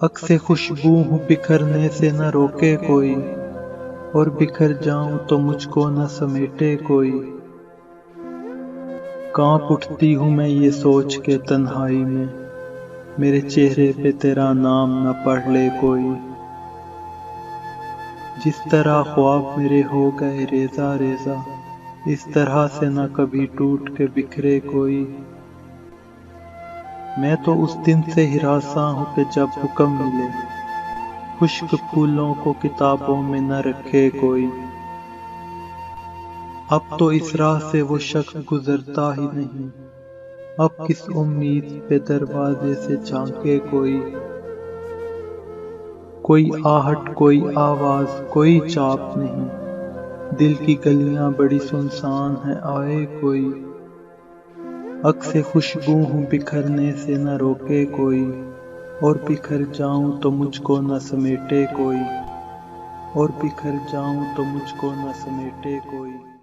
عکس خوشبو ہوں بکھرنے سے نہ روکے کوئی، اور بکھر جاؤں تو مجھ کو نہ سمیٹے کوئی۔ کانپ اٹھتی ہوں میں یہ سوچ کے تنہائی میں، میرے چہرے پہ تیرا نام نہ پڑھ لے کوئی۔ جس طرح خواب میرے ہو گئے ریزہ ریزہ، اس طرح سے نہ کبھی ٹوٹ کے بکھرے کوئی۔ میں تو اس دن سے ہراساں ہوں کہ جب حکم ملے، خشک پھولوں کو کتابوں میں نہ رکھے کوئی۔ اب تو اس راہ سے وہ شخص گزرتا ہی نہیں، اب کس امید پہ دروازے سے جھانکے کوئی۔ کوئی آہٹ کوئی آواز کوئی چاپ نہیں، دل کی گلیاں بڑی سنسان ہیں آئے کوئی۔ عکس خوشبو ہوں بکھرنے سے نہ روکے کوئی، اور بکھر جاؤں تو مجھ کو نہ سمیٹے کوئی، اور بکھر جاؤں تو مجھ کو نہ سمیٹے کوئی۔